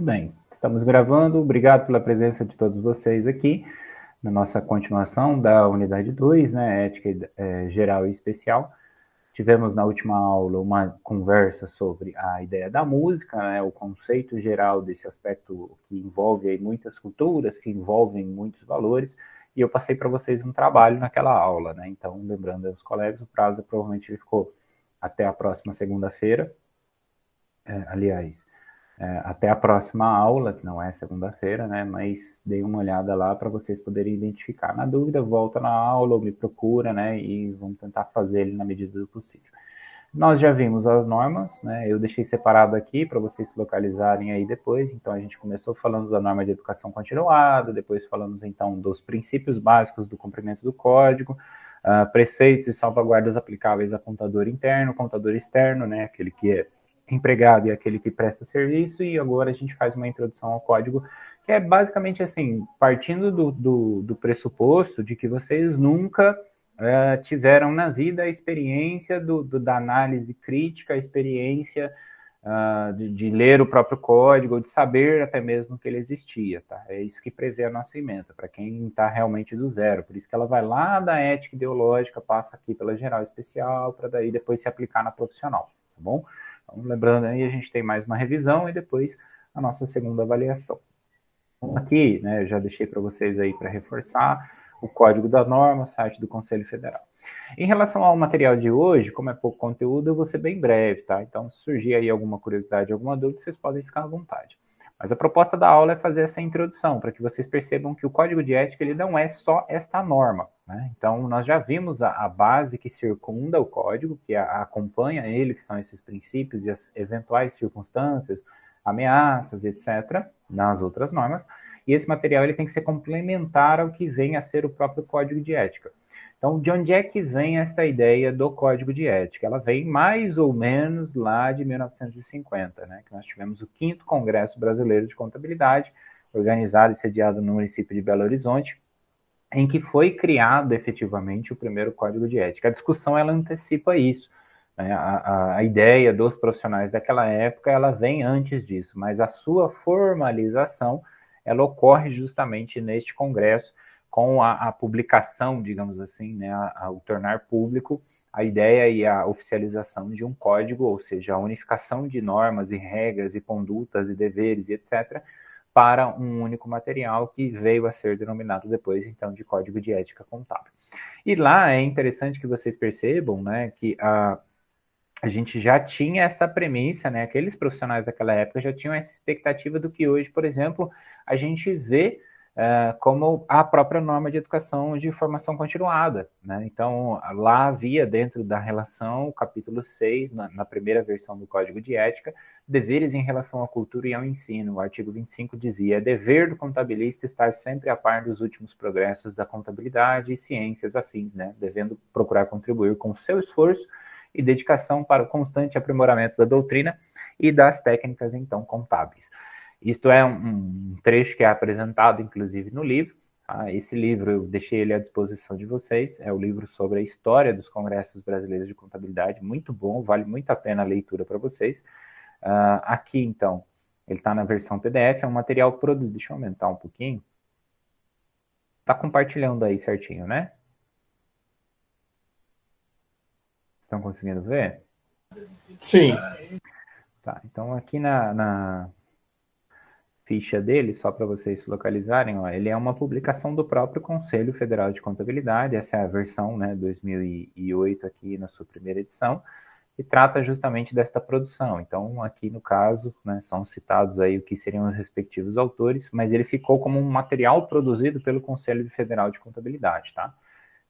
Bem, estamos gravando. Obrigado pela presença de todos vocês aqui na nossa continuação da unidade 2, né, ética geral e especial. Tivemos na última aula uma conversa sobre a ideia da música, né, o conceito geral desse aspecto que envolve aí muitas culturas, que envolvem muitos valores, e eu passei para vocês um trabalho naquela aula, né? Então, lembrando aos colegas, o prazo provavelmente ele ficou até a próxima segunda-feira, aliás, até a próxima aula, que não é segunda-feira, né? Mas dei uma olhada lá para vocês poderem identificar. Na dúvida, volta na aula ou me procura, né? E vamos tentar fazer ele na medida do possível. Nós já vimos as normas, né? Eu deixei separado aqui para vocês se localizarem aí depois. Então, a gente começou falando da norma de educação continuada, depois falamos então dos princípios básicos do cumprimento do código, preceitos e salvaguardas aplicáveis a contador interno, contador externo, né? Aquele que é empregado e aquele que presta serviço, e agora a gente faz uma introdução ao código, que é basicamente assim, partindo do pressuposto de que vocês nunca tiveram na vida a experiência da análise crítica, a experiência de ler o próprio código, de saber até mesmo que ele existia, tá? É isso que prevê a nossa ementa, para quem está realmente do zero. Por isso que ela vai lá da ética ideológica, passa aqui pela geral especial, para daí depois se aplicar na profissional, tá bom? Então, lembrando aí, a gente tem mais uma revisão e depois a nossa segunda avaliação. Então, aqui, né, eu já deixei para vocês aí para reforçar o código da norma, site do Conselho Federal. Em relação ao material de hoje, como é pouco conteúdo, eu vou ser bem breve, tá? Então, se surgir aí alguma curiosidade, alguma dúvida, vocês podem ficar à vontade. Mas a proposta da aula é fazer essa introdução, para que vocês percebam que o código de ética ele não é só esta norma, né? Então, nós já vimos a base que circunda o código, que acompanha ele, que são esses princípios e as eventuais circunstâncias, ameaças, etc., nas outras normas, e esse material ele tem que ser complementar ao que vem a ser o próprio código de ética. Então, de onde é que vem essa ideia do código de ética? Ela vem mais ou menos lá de 1950, né, que nós tivemos o 5º Congresso Brasileiro de Contabilidade, organizado e sediado no município de Belo Horizonte, em que foi criado efetivamente o primeiro código de ética. A discussão ela antecipa isso. Né? A ideia dos profissionais daquela época ela vem antes disso, mas a sua formalização ela ocorre justamente neste congresso, com a publicação, digamos assim, né, o tornar público a ideia e a oficialização de um código, ou seja, a unificação de normas e regras e condutas e deveres e etc., para um único material que veio a ser denominado depois, então, de Código de Ética Contábil. E lá é interessante que vocês percebam, né, que a gente já tinha essa premissa, né, aqueles profissionais daquela época já tinham essa expectativa do que hoje, por exemplo, a gente vê como a própria norma de educação de formação continuada, né? Então, lá havia dentro da relação, o capítulo 6, na primeira versão do Código de Ética, deveres em relação à cultura e ao ensino. O artigo 25 dizia: é dever do contabilista estar sempre a par dos últimos progressos da contabilidade e ciências afins, né? Devendo procurar contribuir com o seu esforço e dedicação para o constante aprimoramento da doutrina e das técnicas, então, contábeis. Isto é um trecho que é apresentado, inclusive, no livro. Tá? Esse livro eu deixei ele à disposição de vocês. É o livro sobre a história dos congressos brasileiros de contabilidade. Muito bom, vale muito a pena a leitura para vocês. Aqui, então, ele está na versão PDF. É um material produzido. Deixa eu aumentar um pouquinho. Está compartilhando aí certinho, né? Estão conseguindo ver? Sim. Tá, então aqui na ficha dele, só para vocês se localizarem, ó, ele é uma publicação do próprio Conselho Federal de Contabilidade, essa é a versão, né, 2008 aqui na sua primeira edição, e trata justamente desta produção. Então, aqui no caso, né, são citados aí o que seriam os respectivos autores, mas ele ficou como um material produzido pelo Conselho Federal de Contabilidade, tá?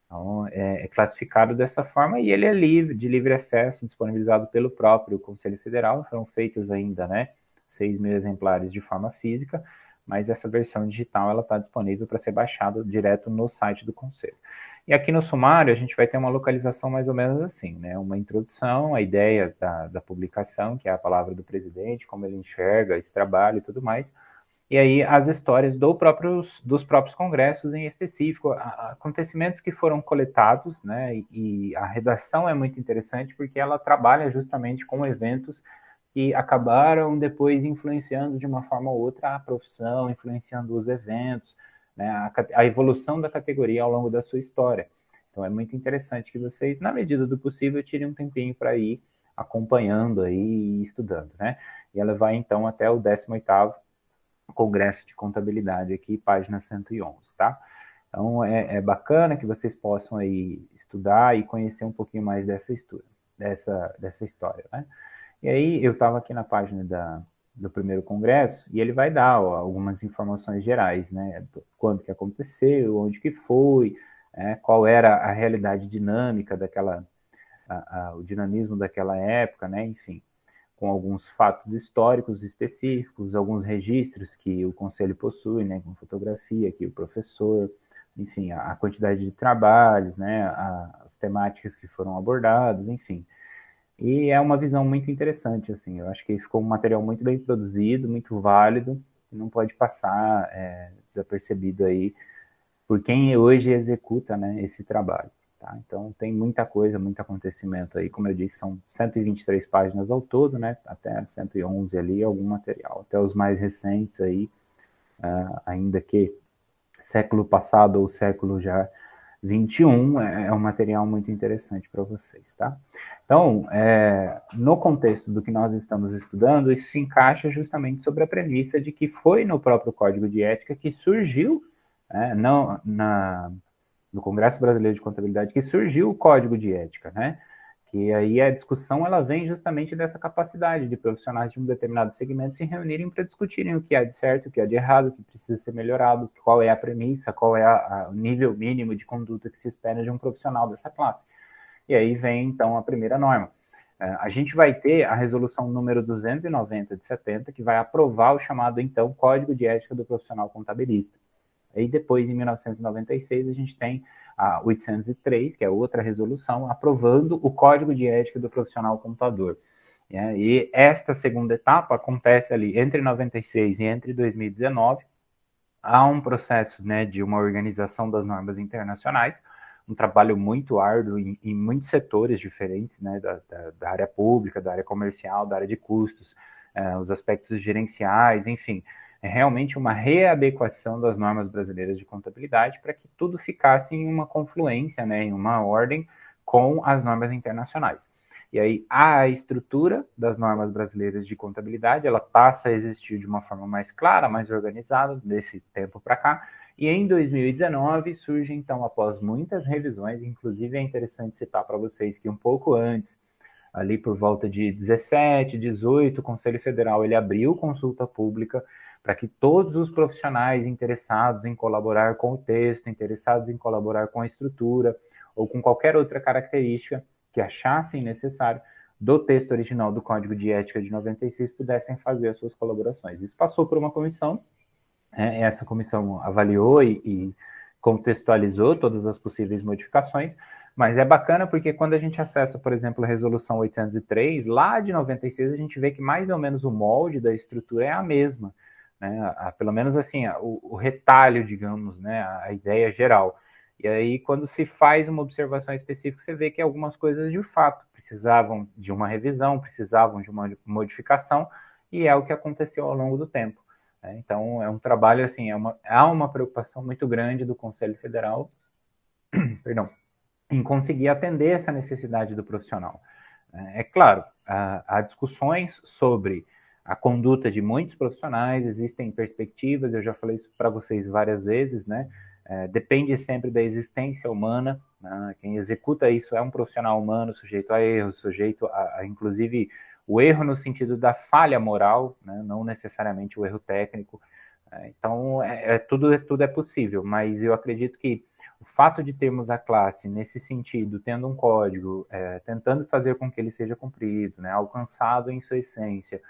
Então, é classificado dessa forma e ele é livre, de livre acesso, disponibilizado pelo próprio Conselho Federal. Foram feitos ainda, né, 6.000 exemplares de forma física, mas essa versão digital ela está disponível para ser baixada direto no site do Conselho. E aqui no sumário a gente vai ter uma localização mais ou menos assim, né, uma introdução, a ideia da publicação, que é a palavra do presidente, como ele enxerga esse trabalho e tudo mais, e aí as histórias dos próprios congressos em específico, acontecimentos que foram coletados, né, e a redação é muito interessante porque ela trabalha justamente com eventos que acabaram depois influenciando de uma forma ou outra a profissão, influenciando os eventos, né, a evolução da categoria ao longo da sua história. Então é muito interessante que vocês, na medida do possível, tirem um tempinho para ir acompanhando aí e estudando, né? E ela vai então até o 18º Congresso de Contabilidade aqui, página 111, tá? Então é bacana que vocês possam aí estudar e conhecer um pouquinho mais dessa história, né? E aí eu estava aqui na página do primeiro congresso e ele vai dar algumas informações gerais, né? Quando que aconteceu, onde que foi, qual era a realidade dinâmica daquela, o dinamismo daquela época, né? Enfim, com alguns fatos históricos específicos, alguns registros que o conselho possui, né? Com fotografia que o professor, enfim, a quantidade de trabalhos, né? As temáticas que foram abordadas, enfim. E é uma visão muito interessante, assim. Eu acho que ficou um material muito bem produzido, muito válido, que não pode passar desapercebido aí por quem hoje executa, né, esse trabalho. Tá? Então tem muita coisa, muito acontecimento aí. Como eu disse, são 123 páginas ao todo, né? Até 111 ali, algum material. Até os mais recentes aí, ainda que século passado ou século já 21, é um material muito interessante para vocês, tá? Então, no contexto do que nós estamos estudando, isso se encaixa justamente sobre a premissa de que foi no próprio Código de Ética que surgiu, no Congresso Brasileiro de Contabilidade, que surgiu o Código de Ética, né? Que aí a discussão ela vem justamente dessa capacidade de profissionais de um determinado segmento se reunirem para discutirem o que há de certo, o que há de errado, o que precisa ser melhorado, qual é a premissa, qual é o nível mínimo de conduta que se espera de um profissional dessa classe. E aí vem, então, a primeira norma. A gente vai ter a resolução número 290 de 70, que vai aprovar o chamado, então, Código de Ética do Profissional Contabilista. Aí depois, em 1996, a gente tem a 803, que é outra resolução, aprovando o Código de Ética do Profissional Contador. E esta segunda etapa acontece ali entre 96 e entre 2019. Há um processo, né, de uma organização das normas internacionais, um trabalho muito árduo em muitos setores diferentes, né, da área pública, da área comercial, da área de custos, os aspectos gerenciais, enfim, é realmente uma readequação das normas brasileiras de contabilidade para que tudo ficasse em uma confluência, né, em uma ordem com as normas internacionais. E aí a estrutura das normas brasileiras de contabilidade, ela passa a existir de uma forma mais clara, mais organizada, desse tempo para cá. E em 2019 surge, então, após muitas revisões, inclusive é interessante citar para vocês que um pouco antes, ali por volta de 17, 18, o Conselho Federal ele abriu consulta pública para que todos os profissionais interessados em colaborar com o texto, interessados em colaborar com a estrutura ou com qualquer outra característica que achassem necessário do texto original do Código de Ética de 96 pudessem fazer as suas colaborações. Isso passou por uma comissão, essa comissão avaliou e contextualizou todas as possíveis modificações, mas é bacana porque quando a gente acessa, por exemplo, a resolução 803, lá de 96, a gente vê que mais ou menos o molde da estrutura é a mesma, né? Pelo menos assim, o retalho, digamos, né? A ideia geral. E aí, quando se faz uma observação específica, você vê que algumas coisas de fato precisavam de uma revisão, precisavam de uma modificação, e é o que aconteceu ao longo do tempo. Então, é um trabalho, assim, há uma preocupação muito grande do Conselho Federal, perdão, em conseguir atender essa necessidade do profissional. É claro, há discussões sobre a conduta de muitos profissionais, existem perspectivas, eu já falei isso para vocês várias vezes, né? Depende sempre da existência humana, né? Quem executa isso é um profissional humano, sujeito a erros, sujeito a inclusive, o erro no sentido da falha moral, né? Não necessariamente o erro técnico. Então, tudo é possível, mas eu acredito que o fato de termos a classe nesse sentido, tendo um código, tentando fazer com que ele seja cumprido, né? Alcançado em sua essência,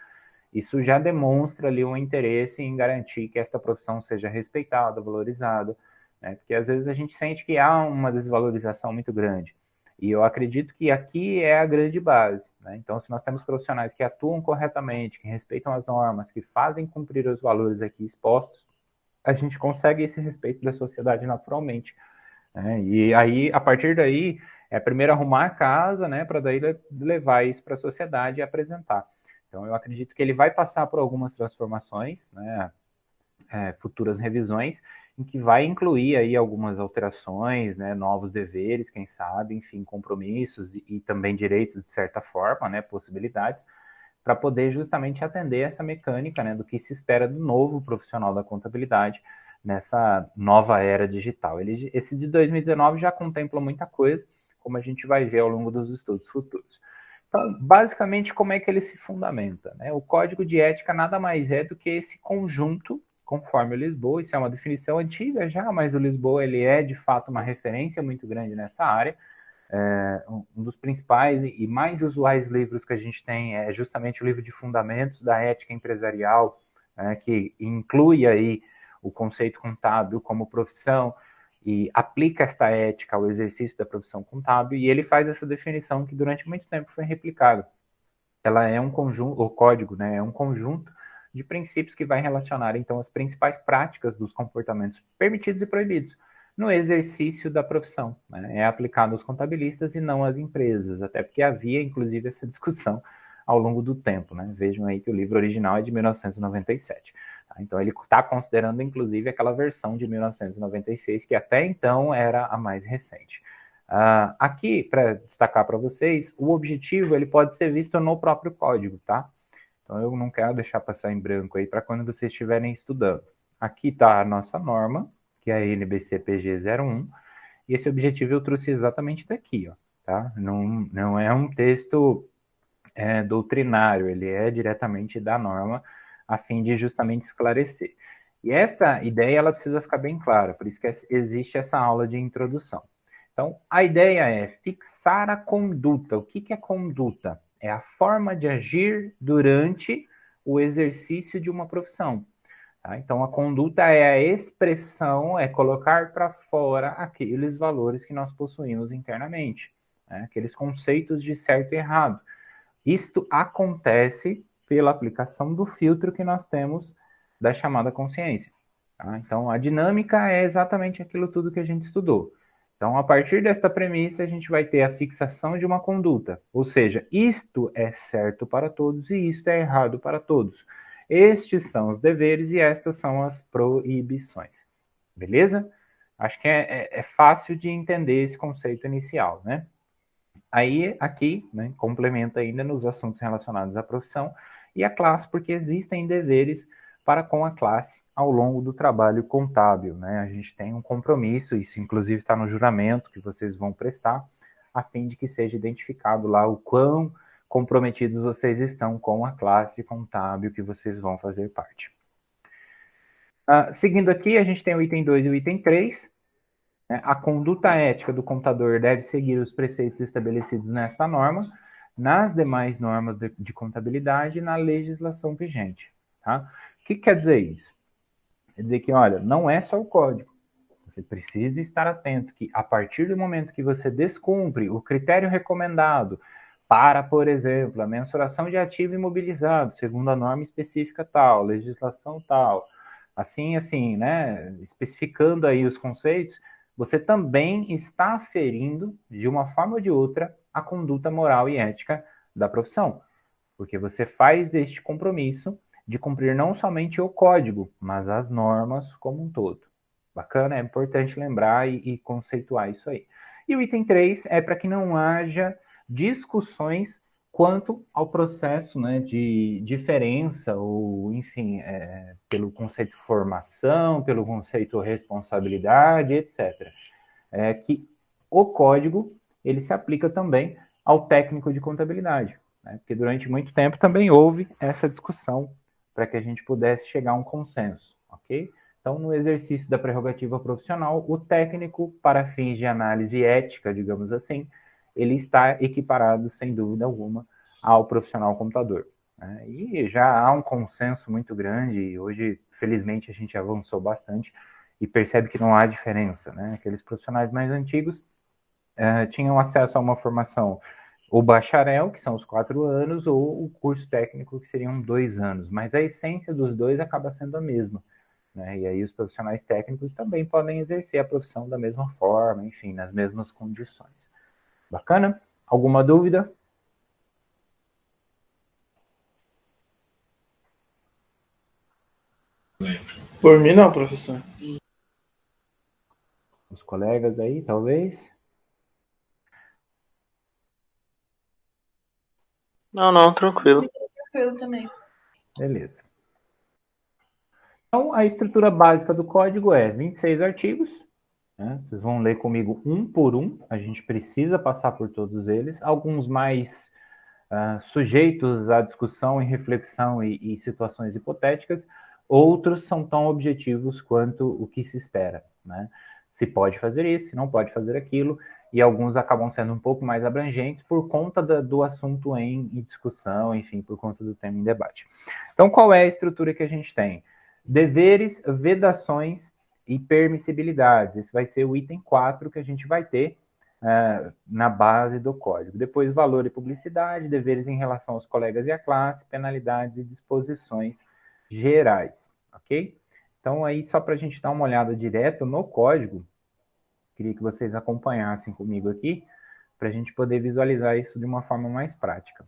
isso já demonstra ali um interesse em garantir que esta profissão seja respeitada, valorizada, né? Porque às vezes a gente sente que há uma desvalorização muito grande. E eu acredito que aqui é a grande base, né? Então, se nós temos profissionais que atuam corretamente, que respeitam as normas, que fazem cumprir os valores aqui expostos, a gente consegue esse respeito da sociedade naturalmente, né? E aí, a partir daí, primeiro arrumar a casa, né, para daí levar isso para a sociedade e apresentar. Então, eu acredito que ele vai passar por algumas transformações, né, futuras revisões, em que vai incluir aí algumas alterações, né, novos deveres, quem sabe, enfim, compromissos e também direitos de certa forma, né, possibilidades, para poder justamente atender essa mecânica, né, do que se espera do novo profissional da contabilidade nessa nova era digital. Esse de 2019 já contempla muita coisa, como a gente vai ver ao longo dos estudos futuros. Então, basicamente, como é que ele se fundamenta? Né? O Código de Ética nada mais é do que esse conjunto, conforme o Lisboa, isso é uma definição antiga já, mas o Lisboa ele é, de fato, uma referência muito grande nessa área. Um dos principais e mais usuais livros que a gente tem é justamente o livro de Fundamentos da Ética Empresarial, que inclui aí o conceito contábil como profissão e aplica esta ética ao exercício da profissão contábil, e ele faz essa definição que durante muito tempo foi replicada. Ela é um conjunto, o código, né, é um conjunto de princípios que vai relacionar, então, as principais práticas dos comportamentos permitidos e proibidos no exercício da profissão. Né? É aplicado aos contabilistas e não às empresas, até porque havia, inclusive, essa discussão ao longo do tempo. Né? Vejam aí que o livro original é de 1997. Tá? Então, ele está considerando, inclusive, aquela versão de 1996, que até então era a mais recente. Aqui, para destacar para vocês, o objetivo ele pode ser visto no próprio código, tá? Então, eu não quero deixar passar em branco aí para quando vocês estiverem estudando. Aqui está a nossa norma, que é a NBC-PG 01, e esse objetivo eu trouxe exatamente daqui, ó, tá? Não é um texto doutrinário, ele é diretamente da norma, a fim de justamente esclarecer. E esta ideia, ela precisa ficar bem clara, por isso que existe essa aula de introdução. Então, a ideia é fixar a conduta. O que é conduta? É a forma de agir durante o exercício de uma profissão. Tá? Então, a conduta é a expressão, é colocar para fora aqueles valores que nós possuímos internamente, né? Aqueles conceitos de certo e errado. Isto acontece pela aplicação do filtro que nós temos da chamada consciência. Tá? Então, a dinâmica é exatamente aquilo tudo que a gente estudou. Então, a partir desta premissa, a gente vai ter a fixação de uma conduta, ou seja, isto é certo para todos e isto é errado para todos. Estes são os deveres e estas são as proibições. Beleza? Acho que é fácil de entender esse conceito inicial, né? Aí, aqui, né, complementa ainda nos assuntos relacionados à profissão e à classe, porque existem deveres para com a classe ao longo do trabalho contábil, né? A gente tem um compromisso, isso inclusive está no juramento que vocês vão prestar, a fim de que seja identificado lá o quão comprometidos vocês estão com a classe contábil que vocês vão fazer parte. Seguindo aqui, a gente tem o item 2 e o item 3. A conduta ética do contador deve seguir os preceitos estabelecidos nesta norma, nas demais normas de contabilidade e na legislação vigente. Tá? O que quer dizer isso? Quer dizer que, olha, não é só o código. Você precisa estar atento que, a partir do momento que você descumpre o critério recomendado para, por exemplo, a mensuração de ativo imobilizado, segundo a norma específica tal, legislação tal, assim, né, especificando aí os conceitos, você também está aferindo, de uma forma ou de outra, a conduta moral e ética da profissão. Porque você faz este compromisso de cumprir não somente o código, mas as normas como um todo. Bacana, é importante lembrar e conceituar isso aí. E o item 3 é para que não haja discussões quanto ao processo, né, de diferença, ou, enfim, pelo conceito formação, pelo conceito responsabilidade, etc. Que o código, ele se aplica também ao técnico de contabilidade, né? Porque durante muito tempo também houve essa discussão para que a gente pudesse chegar a um consenso, ok? Então, no exercício da prerrogativa profissional, o técnico, para fins de análise ética, digamos assim, ele está equiparado, sem dúvida alguma, ao profissional contador. Né? E já há um consenso muito grande, e hoje, felizmente, a gente avançou bastante e percebe que não há diferença. Né? Aqueles profissionais mais antigos tinham acesso a uma formação, o bacharel, que são os 4 anos, ou o curso técnico, que seriam 2 anos, mas a essência dos dois acaba sendo a mesma. Né? E aí os profissionais técnicos também podem exercer a profissão da mesma forma, enfim, nas mesmas condições. Bacana? Alguma dúvida? Por mim não, professor. Os colegas aí, talvez? Não, tranquilo. Tranquilo também. Beleza. Então, a estrutura básica do código é 26 artigos, né? Vocês vão ler comigo um por um, a gente precisa passar por todos eles, alguns mais sujeitos à discussão e reflexão e situações hipotéticas, outros são tão objetivos quanto o que se espera, né? Se pode fazer isso, se não pode fazer aquilo, e alguns acabam sendo um pouco mais abrangentes por conta do assunto em discussão, enfim, por conta do tema em debate. Então, qual é a estrutura que a gente tem? Deveres, vedações e permissibilidades. Esse vai ser o item 4 que a gente vai ter na base do código. Depois, valor e publicidade, deveres em relação aos colegas e à classe, penalidades e disposições gerais, ok? Então, aí, só para a gente dar uma olhada direto no código, queria que vocês acompanhassem comigo aqui, para a gente poder visualizar isso de uma forma mais prática.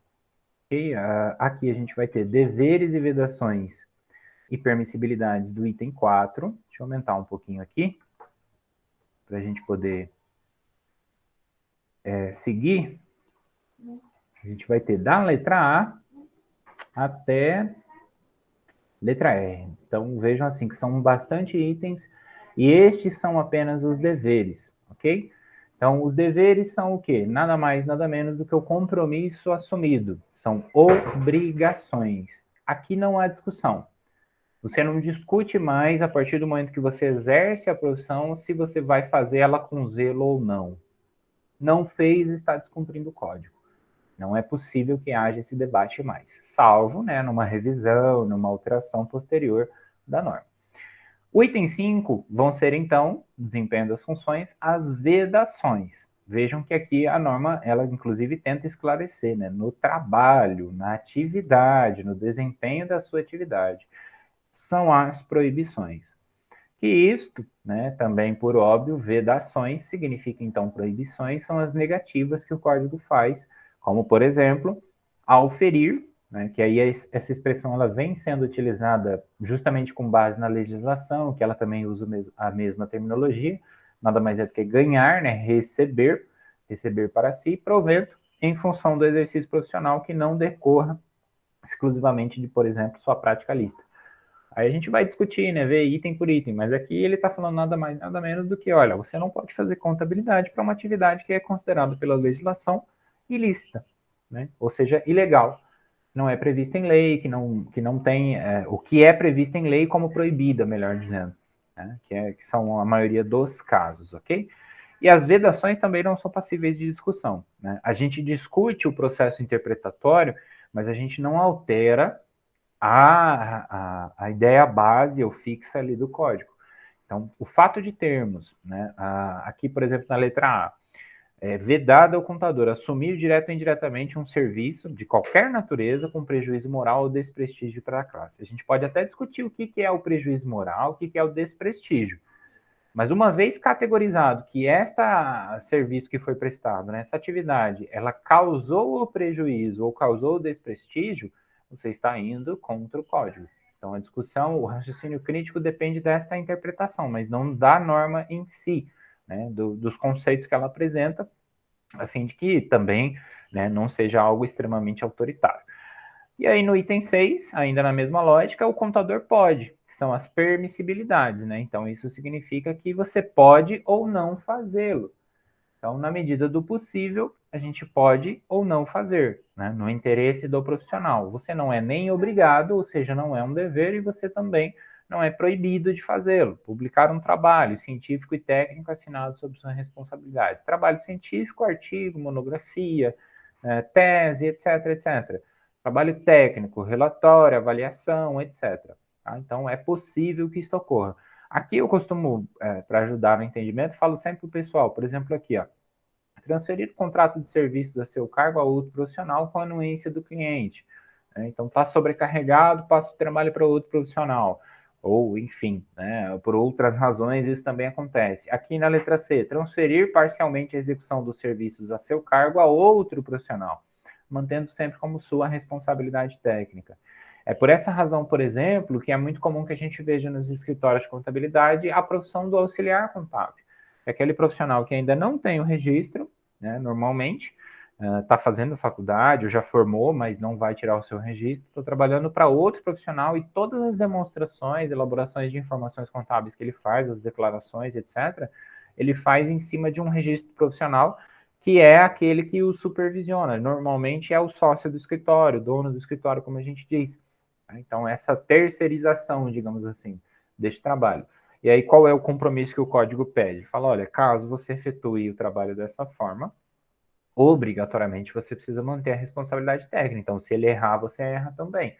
Okay? Aqui a gente vai ter deveres e vedações e permissibilidades do item 4. Deixa eu aumentar um pouquinho aqui, para a gente poder seguir. A gente vai ter da letra A até letra R. Então, vejam assim que são bastante itens e estes são apenas os deveres, ok? Então, os deveres são o quê? Nada mais, nada menos do que o compromisso assumido. São obrigações. Aqui não há discussão. Você não discute mais a partir do momento que você exerce a profissão se você vai fazer ela com zelo ou não. Não fez, está descumprindo o código. Não é possível que haja esse debate mais, salvo, né, numa revisão, numa alteração posterior da norma. O item 5 vão ser, então, desempenho das funções, as vedações. Vejam que aqui a norma, ela inclusive tenta esclarecer, né, no trabalho, na atividade, no desempenho da sua atividade. São as proibições. Que isto, né, também por óbvio, vedações significa então proibições, são as negativas que o código faz, como por exemplo, ao ferir, né, que aí essa expressão ela vem sendo utilizada justamente com base na legislação, que ela também usa a mesma terminologia, nada mais é do que ganhar, né, receber para si, provento em função do exercício profissional que não decorra exclusivamente de, por exemplo, sua prática lícita. Aí a gente vai discutir, né, ver item por item, mas aqui ele está falando nada mais, nada menos do que, olha, você não pode fazer contabilidade para uma atividade que é considerada pela legislação ilícita, né, ou seja, ilegal. Não é prevista em lei, que não tem, o que é previsto em lei como proibida, melhor dizendo, né, que são a maioria dos casos, ok? E as vedações também não são passíveis de discussão, né? A gente discute o processo interpretatório, mas a gente não altera a ideia base ou fixa ali do código. Então, o fato de termos, né, aqui, por exemplo, na letra A, vedado ao contador assumir direto ou indiretamente um serviço de qualquer natureza com prejuízo moral ou desprestígio para a classe. A gente pode até discutir o que é o prejuízo moral, o que é o desprestígio. Mas uma vez categorizado que este serviço que foi prestado, né, essa atividade, ela causou o prejuízo ou causou o desprestígio, você está indo contra o código. Então, a discussão, o raciocínio crítico depende desta interpretação, mas não da norma em si, né, dos conceitos que ela apresenta, a fim de que também, né, não seja algo extremamente autoritário. E aí, no item 6, ainda na mesma lógica, o contador pode, que são as permissibilidades, né? Então, isso significa que você pode ou não fazê-lo. Então, na medida do possível, a gente pode ou não fazer, né? No interesse do profissional. Você não é nem obrigado, ou seja, não é um dever, e você também não é proibido de fazê-lo. Publicar um trabalho científico e técnico assinado sob sua responsabilidade. Trabalho científico, artigo, monografia, tese, etc, etc. Trabalho técnico, relatório, avaliação, etc. Tá? Então, é possível que isso ocorra. Aqui eu costumo, para ajudar no entendimento, falo sempre para o pessoal, por exemplo, aqui, ó, transferir o contrato de serviços a seu cargo a outro profissional com a anuência do cliente. Então, está sobrecarregado, passa o trabalho para outro profissional. Ou, enfim, né, por outras razões, isso também acontece. Aqui na letra C, transferir parcialmente a execução dos serviços a seu cargo a outro profissional, mantendo sempre como sua responsabilidade técnica. É por essa razão, por exemplo, que é muito comum que a gente veja nos escritórios de contabilidade a profissão do auxiliar contábil. É aquele profissional que ainda não tem o registro, né, normalmente, está fazendo faculdade ou já formou, mas não vai tirar o seu registro, está trabalhando para outro profissional e todas as demonstrações, elaborações de informações contábeis que ele faz, as declarações, etc., ele faz em cima de um registro profissional que é aquele que o supervisiona. Normalmente é o sócio do escritório, o dono do escritório, como a gente diz. Então, essa terceirização, digamos assim, deste trabalho. E aí, qual é o compromisso que o código pede? Fala, olha, caso você efetue o trabalho dessa forma, obrigatoriamente você precisa manter a responsabilidade técnica. Então, se ele errar, você erra também.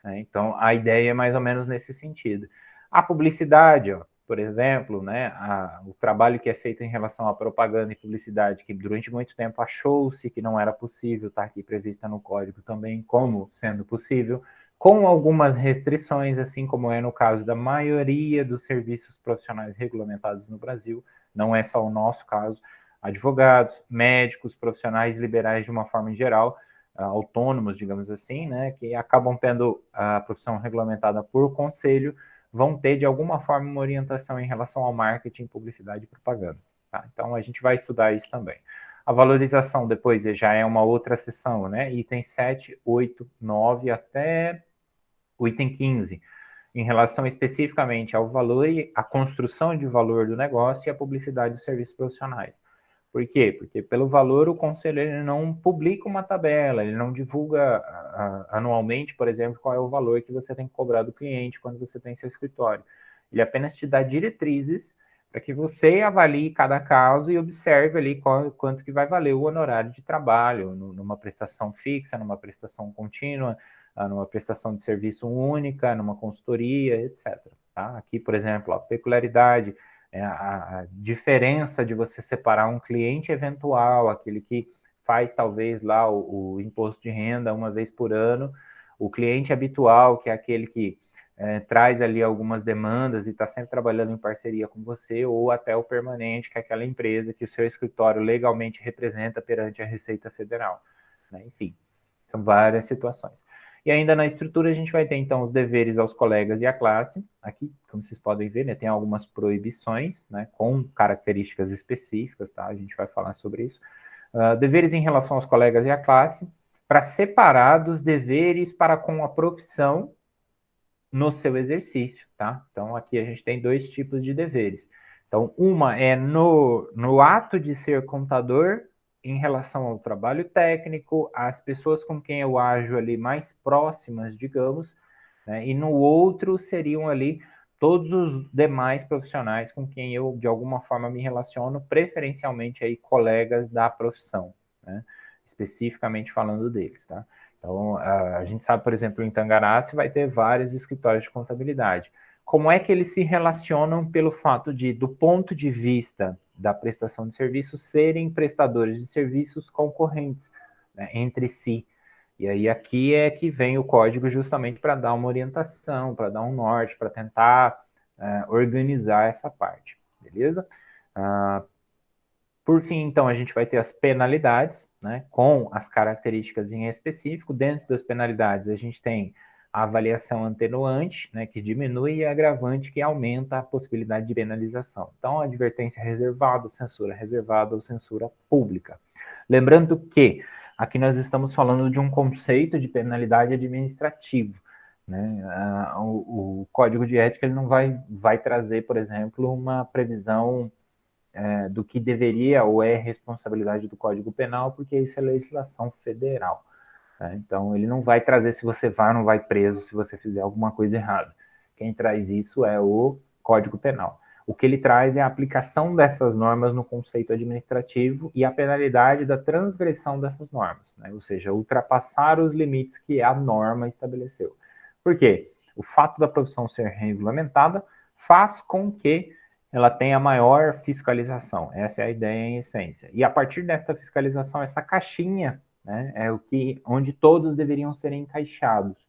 Né? Então, a ideia é mais ou menos nesse sentido. A publicidade, ó, por exemplo, né, o trabalho que é feito em relação à propaganda e publicidade, que durante muito tempo achou-se que não era possível, está aqui prevista no código também como sendo possível, com algumas restrições, assim como é no caso da maioria dos serviços profissionais regulamentados no Brasil, não é só o nosso caso, advogados, médicos, profissionais liberais de uma forma geral, autônomos, digamos assim, né, que acabam tendo a profissão regulamentada por conselho, vão ter de alguma forma uma orientação em relação ao marketing, publicidade e propaganda. Tá? Então a gente vai estudar isso também. A valorização depois já é uma outra seção, né? Item 7, 8, 9 até o item 15, em relação especificamente ao valor e a construção de valor do negócio e a publicidade dos serviços profissionais. Por quê? Porque pelo valor o conselho ele não publica uma tabela, ele não divulga anualmente, por exemplo, qual é o valor que você tem que cobrar do cliente quando você tem seu escritório. Ele apenas te dá diretrizes para que você avalie cada caso e observe ali quanto que vai valer o honorário de trabalho, numa prestação fixa, numa prestação contínua, numa prestação de serviço única, numa consultoria, etc. Tá? Aqui, por exemplo, a peculiaridade, a diferença de você separar um cliente eventual, aquele que faz talvez lá o imposto de renda uma vez por ano, o cliente habitual, que é aquele que traz ali algumas demandas e está sempre trabalhando em parceria com você, ou até o permanente, que é aquela empresa que o seu escritório legalmente representa perante a Receita Federal. Né? Enfim, são várias situações. E ainda na estrutura a gente vai ter, então, os deveres aos colegas e à classe. Aqui, como vocês podem ver, né, tem algumas proibições, né, com características específicas, tá? A gente vai falar sobre isso. Deveres em relação aos colegas e à classe, para separar dos deveres para com a profissão no seu exercício, tá? Então, aqui a gente tem dois tipos de deveres. Então, uma é no ato de ser contador, em relação ao trabalho técnico, às pessoas com quem eu ajo ali mais próximas, digamos, né? E no outro seriam ali todos os demais profissionais com quem eu, de alguma forma, me relaciono, preferencialmente aí colegas da profissão, né? Especificamente falando deles, tá? Então, a gente sabe, por exemplo, em Tangará, você vai ter vários escritórios de contabilidade. Como é que eles se relacionam pelo fato de, do ponto de vista da prestação de serviços, serem prestadores de serviços concorrentes, né, entre si? E aí aqui é que vem o código justamente para dar uma orientação, para dar um norte, para tentar organizar essa parte, beleza? Por fim, então, a gente vai ter as penalidades, né, com as características em específico. Dentro das penalidades, a gente tem a avaliação atenuante, né, que diminui, e a agravante, que aumenta a possibilidade de penalização. Então, advertência reservada ou censura pública. Lembrando que aqui nós estamos falando de um conceito de penalidade administrativa. Né? O Código de Ética ele não vai trazer, por exemplo, uma previsão do que deveria ou é responsabilidade do Código Penal, porque isso é legislação federal. Tá? Então, ele não vai trazer se você vai ou não vai preso se você fizer alguma coisa errada. Quem traz isso é o Código Penal. O que ele traz é a aplicação dessas normas no conceito administrativo e a penalidade da transgressão dessas normas, né? Ou seja, ultrapassar os limites que a norma estabeleceu. Por quê? O fato da profissão ser regulamentada faz com que ela tenha maior fiscalização. Essa é a ideia em essência. E a partir dessa fiscalização, essa caixinha, né, é onde todos deveriam ser encaixados.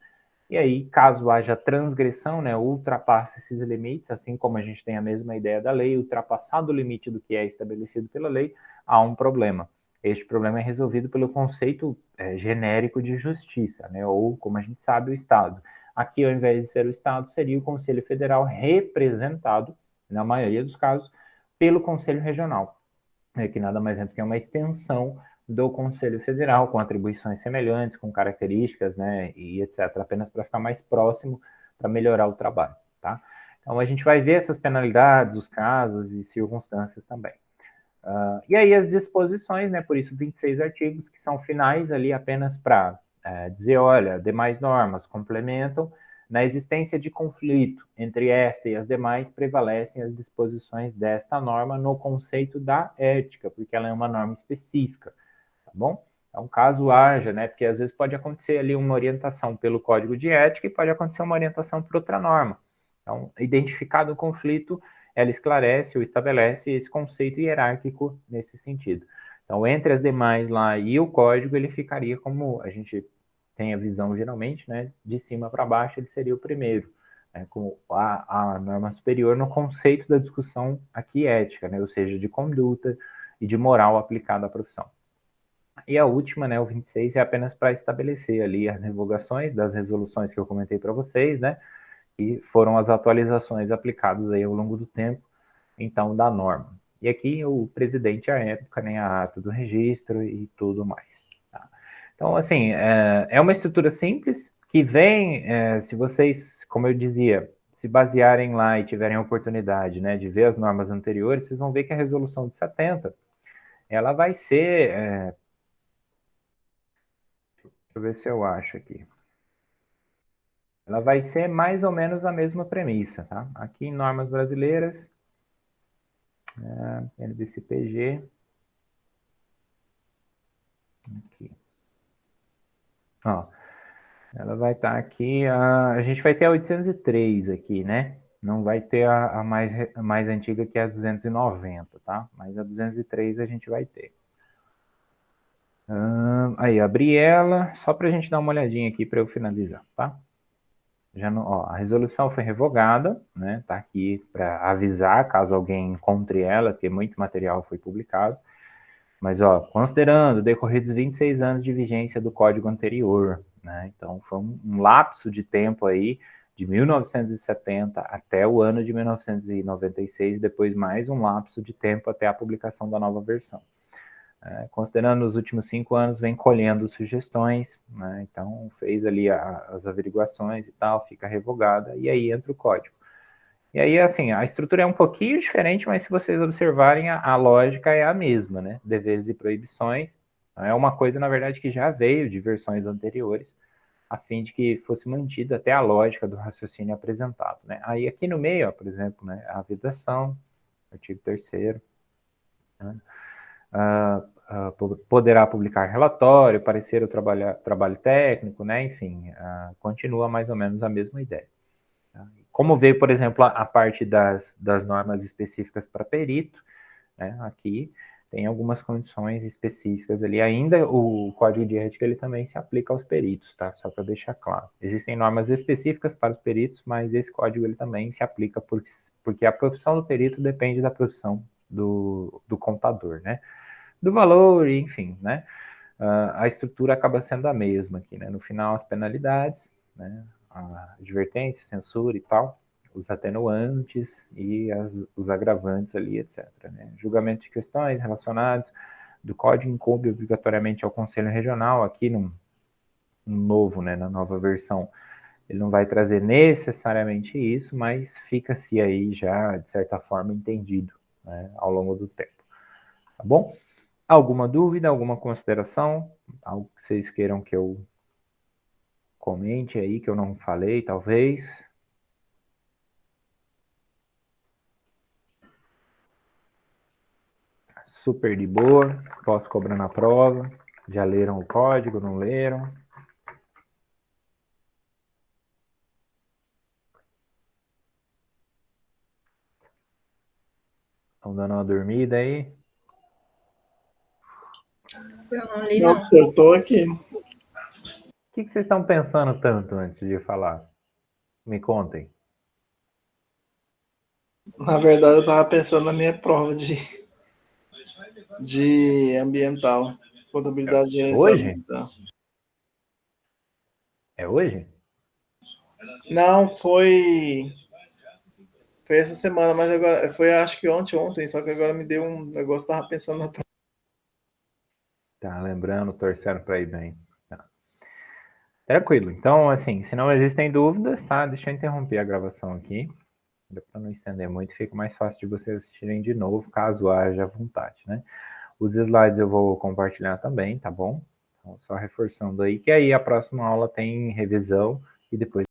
E aí, caso haja transgressão, né, ultrapassa esses limites, assim como a gente tem a mesma ideia da lei, ultrapassado o limite do que é estabelecido pela lei, há um problema. este problema é resolvido pelo conceito genérico de justiça, né? Ou, como a gente sabe, o Estado. Aqui, ao invés de ser o Estado, seria o Conselho Federal representado, na maioria dos casos, pelo Conselho Regional, que nada mais é do que uma extensão do Conselho Federal, com atribuições semelhantes, com características, né, e etc., apenas para ficar mais próximo, para melhorar o trabalho, tá? Então, a gente vai ver essas penalidades, os casos e circunstâncias também. E aí as disposições, né, por isso 26 artigos, que são finais ali apenas para dizer, olha, demais normas complementam, na existência de conflito entre esta e as demais, prevalecem as disposições desta norma no conceito da ética, porque ela é uma norma específica, tá bom? Então, caso haja, né, porque às vezes pode acontecer ali uma orientação pelo Código de Ética e pode acontecer uma orientação por outra norma. Então, identificado o conflito, ela esclarece ou estabelece esse conceito hierárquico nesse sentido. Então, entre as demais lá e o código, ele ficaria como a gente tem a visão geralmente, né, de cima para baixo, ele seria o primeiro, né, com a norma superior no conceito da discussão aqui ética, né, ou seja, de conduta e de moral aplicada à profissão. E a última, né, o 26, é apenas para estabelecer ali as revogações das resoluções que eu comentei para vocês, né, e foram as atualizações aplicadas aí ao longo do tempo, então, da norma. E aqui o presidente à época, né, a ata do registro e tudo mais. Tá? Então, assim, é uma estrutura simples que vem, se vocês, como eu dizia, se basearem lá e tiverem a oportunidade, né, de ver as normas anteriores, vocês vão ver que a resolução de 70, ela vai ser, deixa eu ver se eu acho aqui. Ela vai ser mais ou menos a mesma premissa, tá? Aqui em normas brasileiras, NBC-PG, aqui. Ó, ela vai estar aqui, a gente vai ter a 803 aqui, né? Não vai ter a mais antiga, que é a 290, tá? Mas a 203 a gente vai ter. Aí, abri ela, só para a gente dar uma olhadinha aqui para eu finalizar, tá? Já não, ó, a resolução foi revogada, né? Tá aqui para avisar caso alguém encontre ela, que muito material foi publicado. Mas, ó, considerando decorridos 26 anos de vigência do código anterior, né? Então, foi um lapso de tempo aí, de 1970 até o ano de 1996, depois mais um lapso de tempo até a publicação da nova versão. Considerando os últimos 5 anos, vem colhendo sugestões, né? Então, fez ali as averiguações e tal, fica revogada, e aí entra o código. E aí, assim, a estrutura é um pouquinho diferente, mas se vocês observarem, a lógica é a mesma, né? Deveres e proibições. É uma coisa, na verdade, que já veio de versões anteriores, a fim de que fosse mantida até a lógica do raciocínio apresentado, né? Aí, aqui no meio, ó, por exemplo, né, a vedação, artigo 3º, né? Poderá publicar relatório, parecer o trabalho técnico, né? Enfim, continua mais ou menos a mesma ideia. Como veio, por exemplo, a parte das normas específicas para perito, né, aqui tem algumas condições específicas ali. Ainda o Código de Ética ele também se aplica aos peritos, tá? Só para deixar claro. Existem normas específicas para os peritos, mas esse código ele também se aplica porque a profissão do perito depende da profissão do contador, né? Do valor, enfim, né? A estrutura acaba sendo a mesma aqui, né? No final, as penalidades, né? A advertência, censura e tal, os atenuantes e os agravantes ali, etc. Né? Julgamento de questões relacionadas do código incumbe obrigatoriamente ao Conselho Regional, aqui no novo, né, na nova versão, ele não vai trazer necessariamente isso, mas fica-se aí já, de certa forma, entendido, né, ao longo do tempo. Tá bom? Alguma dúvida, alguma consideração? Algo que vocês queiram que eu comente aí, que eu não falei, talvez? Super de boa, posso cobrar na prova. Já leram o código, não leram? Estão dando uma dormida aí? Eu não li, não. Eu estou aqui. O que vocês estão pensando tanto antes de falar? Me contem. Na verdade, eu estava pensando na minha prova de ambiental. Contabilidade de gerencial Hoje? ambiental. É hoje? Não, foi essa semana, mas agora foi acho que ontem, só que agora me deu um negócio, tava pensando na Tá lembrando, torcendo para ir bem. Tá. Tranquilo. Então, assim, se não existem dúvidas, tá? Deixa eu interromper a gravação aqui. Para não estender muito, fica mais fácil de vocês assistirem de novo, caso haja vontade, né? Os slides eu vou compartilhar também, tá bom? Então, só reforçando aí, que aí a próxima aula tem revisão e depois